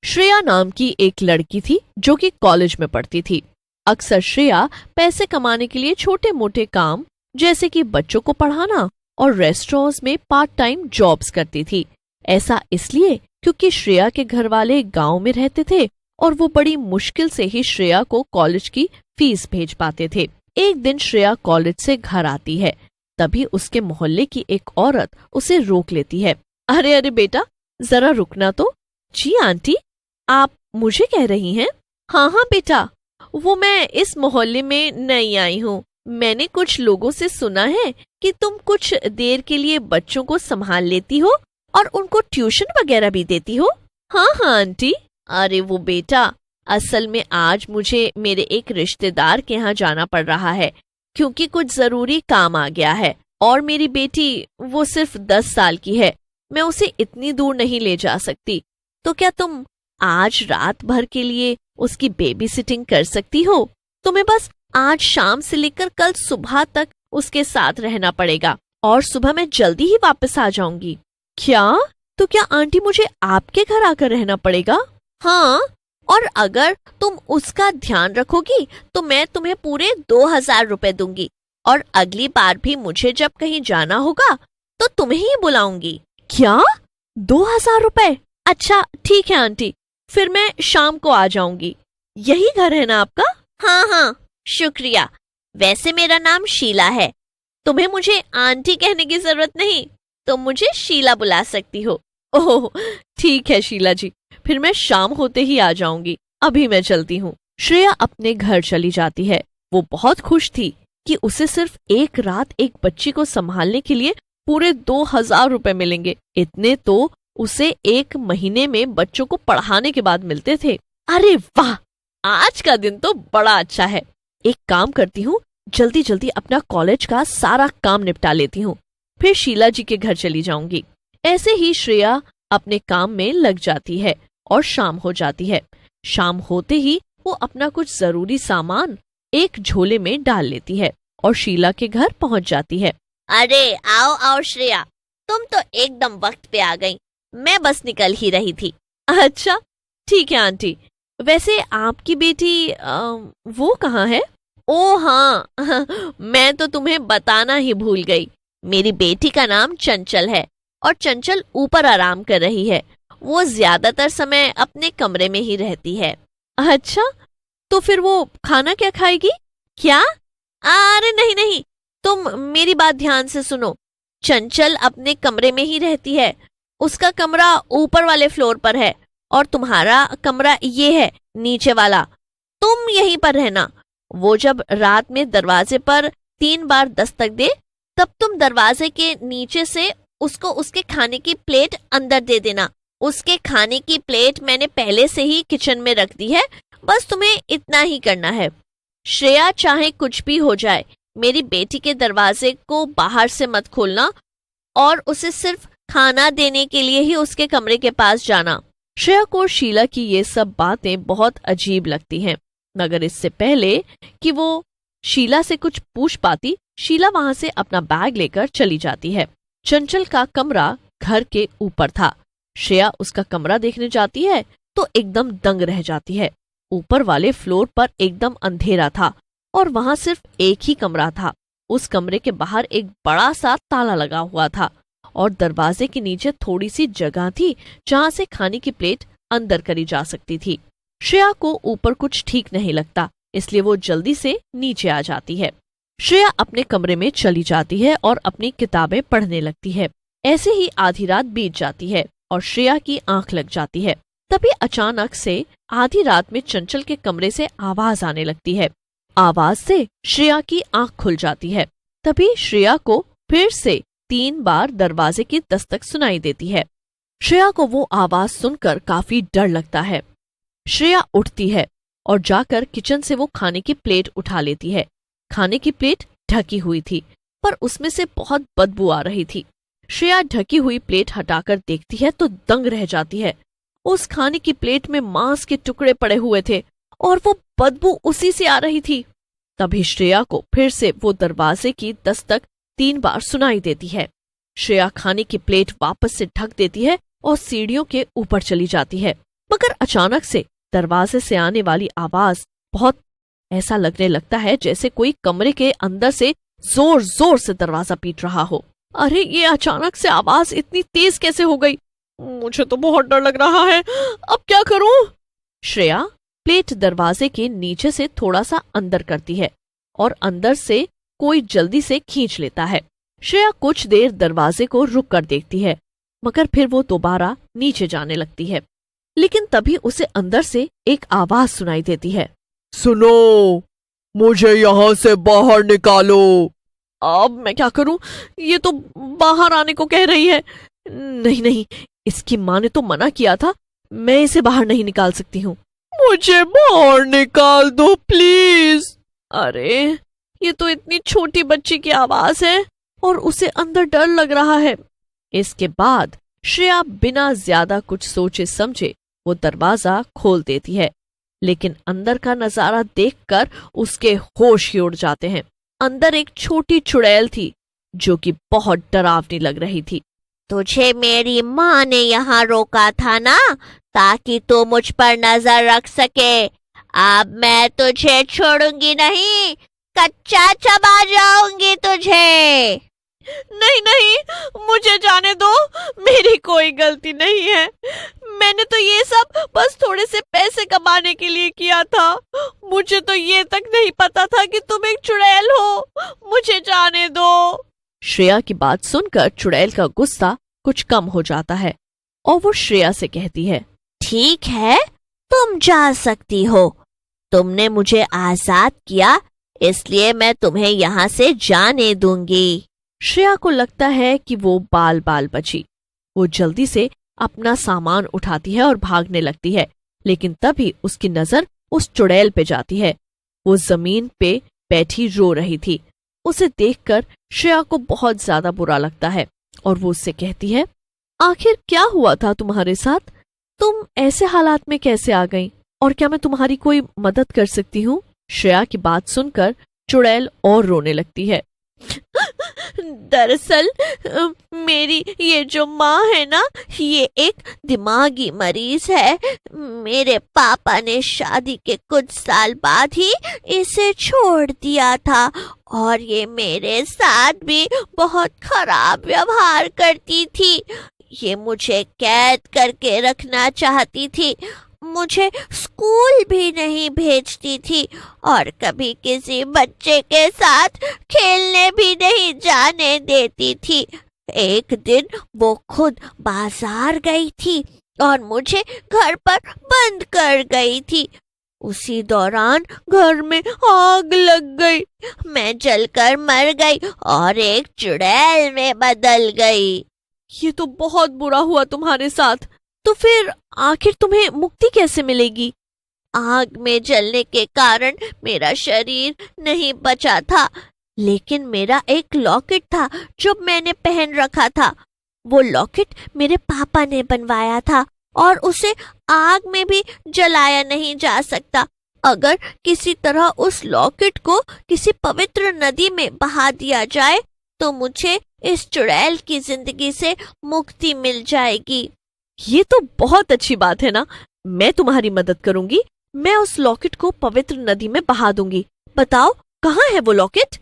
श्रेया नाम की एक लड़की थी जो कि कॉलेज में पढ़ती थी। अक्सर श्रेया पैसे कमाने के लिए छोटे मोटे काम जैसे कि बच्चों को पढ़ाना और रेस्टोरेंट्स में पार्ट टाइम जॉब्स करती थी। ऐसा इसलिए क्योंकि श्रेया के घर वाले गांव में रहते थे और वो बड़ी मुश्किल से ही श्रेया को कॉलेज की फीस भेज पाते थे। एक दिन श्रेया कॉलेज से घर आती है, तभी उसके मोहल्ले की एक औरत उसे रोक लेती है। अरे अरे बेटा, जरा रुकना तो। जी आंटी, आप मुझे कह रही हैं? हाँ हाँ बेटा, वो मैं इस मोहल्ले में नई आई हूँ। मैंने कुछ लोगों से सुना है कि तुम कुछ देर के लिए बच्चों को संभाल लेती हो और उनको ट्यूशन वगैरह भी देती हो। हाँ हाँ आंटी। अरे वो बेटा, असल में आज मुझे मेरे एक रिश्तेदार के यहाँ जाना पड़ रहा है क्योंकि कुछ जरूरी काम आ गया है और मेरी बेटी वो सिर्फ 10 साल की है, मैं उसे इतनी दूर नहीं ले जा सकती। तो क्या तुम आज रात भर के लिए उसकी बेबी सिटिंग कर सकती हो? तुम्हें बस आज शाम से लेकर कल सुबह तक उसके साथ रहना पड़ेगा और सुबह मैं जल्दी ही वापस आ जाऊंगी। क्या? तो क्या आंटी मुझे आपके घर आकर रहना पड़ेगा? हाँ, और अगर तुम उसका ध्यान रखोगी तो मैं तुम्हें पूरे 2000 रुपए दूंगी और अगली बार भी मुझे जब कहीं जाना होगा तो तुम्हें ही बुलाऊंगी। क्या? 2000 रुपए? अच्छा ठीक है आंटी, फिर मैं शाम को आ जाऊंगी। यही घर है ना आपका? हाँ हाँ, शुक्रिया। वैसे मेरा नाम शीला है, तुम्हें मुझे आंटी कहने की जरूरत नहीं, तुम मुझे शीला बुला सकती हो। ओह ठीक है शीला जी, फिर मैं शाम होते ही आ जाऊंगी। अभी मैं चलती हूँ। श्रेया अपने घर चली जाती है। वो बहुत खुश थी कि उसे सिर्फ एक रात एक बच्ची को संभालने के लिए पूरे 2000 रुपए मिलेंगे। इतने तो उसे एक महीने में बच्चों को पढ़ाने के बाद मिलते थे। अरे वाह, आज का दिन तो बड़ा अच्छा है। एक काम करती हूँ, जल्दी जल्दी अपना कॉलेज का सारा काम निपटा लेती हूँ, फिर शीला जी के घर चली जाऊंगी। ऐसे ही श्रेया अपने काम में लग जाती है और शाम हो जाती है। शाम होते ही वो अपना कुछ जरूरी सामान एक झोले में डाल लेती है और शीला के घर पहुंच जाती है। अरे आओ आओ श्रेया, तुम तो एकदम वक्त पे आ गई, मैं बस निकल ही रही थी। अच्छा ठीक है आंटी, वैसे आपकी बेटी वो कहाँ है? ओ हाँ मैं तो तुम्हें बताना ही भूल गई। मेरी बेटी का नाम चंचल है और चंचल ऊपर आराम कर रही है। वो ज्यादातर समय अपने कमरे में ही रहती है। अच्छा, तो फिर वो खाना क्या खाएगी? क्या? अरे नहीं नहीं, तुम मेरी बात ध्यान से सुनो। चंचल अपने कमरे में ही रहती है, उसका कमरा ऊपर वाले फ्लोर पर है और तुम्हारा कमरा ये है नीचे वाला। तुम यहीं पर रहना। वो जब रात में दरवाजे पर 3 बार दस्तक दे तब तुम दरवाजे के नीचे से उसको उसके खाने की प्लेट अंदर दे देना। उसके खाने की प्लेट मैंने पहले से ही किचन में रख दी है, बस तुम्हें इतना ही करना है। श्रेया, चाहे कुछ भी हो जाए, मेरी बेटी के दरवाजे को बाहर से मत खोलना और उसे सिर्फ खाना देने के लिए ही उसके कमरे के पास जाना। श्रेया को शीला की ये सब बातें बहुत अजीब लगती हैं, मगर इससे पहले कि वो शीला से कुछ पूछ पाती, शीला वहां से अपना बैग लेकर चली जाती है। चंचल का कमरा घर के ऊपर था। श्रेया उसका कमरा देखने जाती है तो एकदम दंग रह जाती है। ऊपर वाले फ्लोर पर एकदम अंधेरा था और वहां सिर्फ एक ही कमरा था। उस कमरे के बाहर एक बड़ा सा ताला लगा हुआ था और दरवाजे के नीचे थोड़ी सी जगह थी जहां से खाने की प्लेट अंदर करी जा सकती थी। श्रेया को ऊपर कुछ ठीक नहीं लगता, इसलिए वो जल्दी से नीचे आ जाती है। श्रेया अपने कमरे में चली जाती है और अपनी किताबें पढ़ने लगती है। ऐसे ही आधी रात बीत जाती है और श्रेया की आंख लग जाती है। तभी अचानक से आधी रात में चंचल के कमरे से आवाज आने लगती है। आवाज से श्रेया की आंख खुल जाती है। तभी श्रेया को फिर से 3 बार दरवाजे की दस्तक सुनाई देती है। श्रेया को वो आवाज सुनकर काफी डर लगता है। श्रेया उठती है और जाकर किचन से वो खाने की प्लेट उठा लेती है। खाने की प्लेट ढकी हुई थी पर उसमें से बहुत बदबू आ रही थी। श्रेया ढकी हुई प्लेट हटाकर देखती है तो दंग रह जाती है। उस खाने की प्लेट में मांस के टुकड़े पड़े हुए थे और वो बदबू उसी से आ रही थी। तभी श्रेया को फिर से वो दरवाजे की दस्तक 3 बार सुनाई देती है। श्रेया खाने की प्लेट वापस से ढक देती है और सीढ़ियों के ऊपर चली जाती है। मगर अचानक से दरवाजे से आने वाली आवाज बहुत ऐसा लगने लगता है जैसे कोई कमरे के अंदर से जोर जोर से दरवाजा पीट रहा हो। अरे ये अचानक से आवाज इतनी तेज कैसे हो गई? मुझे तो बहुत डर लग रहा है, अब क्या करूं? श्रेया प्लेट दरवाजे के नीचे से थोड़ा सा अंदर करती है और अंदर से कोई जल्दी से खींच लेता है। श्रेया कुछ देर दरवाजे को रुक कर देखती है, मगर फिर वो दोबारा नीचे जाने लगती है। लेकिन तभी उसे अंदर से एक आवाज सुनाई देती है, सुनो, मुझे यहाँ से बाहर निकालो। अब मैं क्या करूं? ये तो बाहर आने को कह रही है। नहीं नहीं, इसकी माँ ने तो मना किया था, मैं इसे बाहर नहीं निकाल सकती हूँ। मुझे बाहर निकाल दो प्लीज। अरे ये तो इतनी छोटी बच्ची की आवाज है और उसे अंदर डर लग रहा है। इसके बाद श्रेया बिना ज्यादा कुछ सोचे समझे वो दरवाजा खोल देती है, लेकिन अंदर का नजारा देखकर उसके होश ही उड़ जाते हैं। अंदर एक छोटी चुड़ैल थी जो कि बहुत डरावनी लग रही थी। तुझे मेरी माँ ने यहाँ रोका था ना, ताकि तू मुझ पर नजर रख सके। अब मैं तुझे छोड़ूंगी नहीं, कच्चा चबा जाऊंगी तुझे। नहीं नहीं, मुझे जाने दो, मेरी कोई गलती नहीं है। मैंने तो ये सब बस थोड़े से पैसे कमाने के लिए किया था। मुझे तो ये तक नहीं पता था कि तुम एक चुड़ैल हो। मुझे जाने दो। श्रेया की बात सुनकर चुड़ैल का गुस्सा कुछ कम हो जाता है और वो श्रेया से कहती है, ठीक है, तुम जा सकती हो। तुमने मुझे आजाद किया, इसलिए मैं तुम्हें यहाँ से जाने दूंगी। श्रेया को लगता है कि वो बाल बाल बची। वो जल्दी से अपना सामान उठाती है और भागने लगती है, लेकिन तभी उसकी नजर उस चुड़ैल पे जाती है। वो जमीन पे बैठी रो रही थी। उसे देखकर श्रेया को बहुत ज्यादा बुरा लगता है और वो उससे कहती है, आखिर क्या हुआ था तुम्हारे साथ? तुम ऐसे हालात में कैसे आ गई और क्या मैं तुम्हारी कोई मदद कर सकती हूँ? श्रेया की बात सुनकर चुड़ैल और रोने लगती है। दरअसल मेरी ये जो माँ है ना, ये एक दिमागी मरीज है। मेरे पापा ने शादी के कुछ साल बाद ही इसे छोड़ दिया था और ये मेरे साथ भी बहुत खराब व्यवहार करती थी। ये मुझे कैद करके रखना चाहती थी, मुझे स्कूल भी नहीं भेजती थी और कभी किसी बच्चे के साथ खेलने भी नहीं जाने देती थी। एक दिन वो खुद बाजार गई थी और मुझे घर पर बंद कर गई थी। उसी दौरान घर में आग लग गई, मैं जलकर मर गई और एक चुड़ैल में बदल गई। ये तो बहुत बुरा हुआ तुम्हारे साथ। तो फिर आखिर तुम्हें मुक्ति कैसे मिलेगी? आग में जलने के कारण मेरा शरीर नहीं बचा था, लेकिन मेरा एक लॉकेट था जो मैंने पहन रखा था। वो लॉकेट मेरे पापा ने बनवाया था और उसे आग में भी जलाया नहीं जा सकता। अगर किसी तरह उस लॉकेट को किसी पवित्र नदी में बहा दिया जाए तो मुझे इस चुड़ैल की जिंदगी से मुक्ति मिल जाएगी। ये तो बहुत अच्छी बात है ना, मैं तुम्हारी मदद करूंगी। मैं उस लॉकेट को पवित्र नदी में बहा दूंगी। बताओ कहाँ है वो लॉकेट?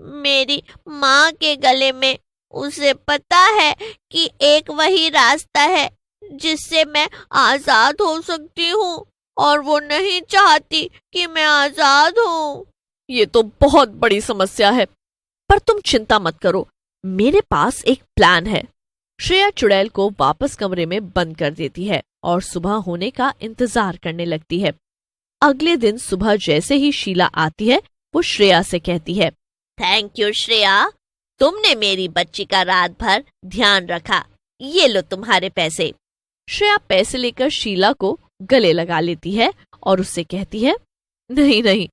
मेरी माँ के गले में। उसे पता है कि एक वही रास्ता है जिससे मैं आजाद हो सकती हूँ और वो नहीं चाहती कि मैं आजाद हूँ। ये तो बहुत बड़ी समस्या है, पर तुम चिंता मत करो, मेरे पास एक प्लान है। श्रेया चुड़ैल को वापस कमरे में बंद कर देती है और सुबह होने का इंतजार करने लगती है। अगले दिन सुबह जैसे ही शीला आती है, वो श्रेया से कहती है, थैंक यू श्रेया, तुमने मेरी बच्ची का रात भर ध्यान रखा। ये लो तुम्हारे पैसे। श्रेया पैसे लेकर शीला को गले लगा लेती है और उससे कहती है, नहीं नहीं,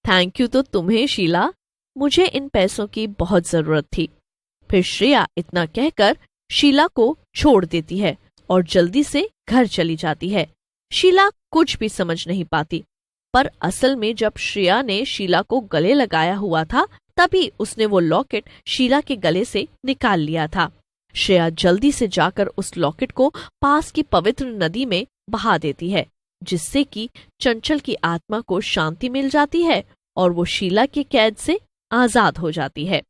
थैंक यू तो तुम्हें शीला, मुझे इन पैसों की बहुत जरूरत थी। फिर श्रेया इतना कहकर शीला को छोड़ देती है और जल्दी से घर चली जाती है। शीला कुछ भी समझ नहीं पाती, पर असल में जब श्रेया ने शीला को गले लगाया हुआ था, तभी उसने वो लॉकेट शीला के गले से निकाल लिया था श्रेया जल्दी से जाकर उस लॉकेट को पास की पवित्र नदी में बहा देती है, जिससे कि चंचल की आत्मा को शांति मिल जाती है और वो शीला के कैद से आजाद हो जाती है।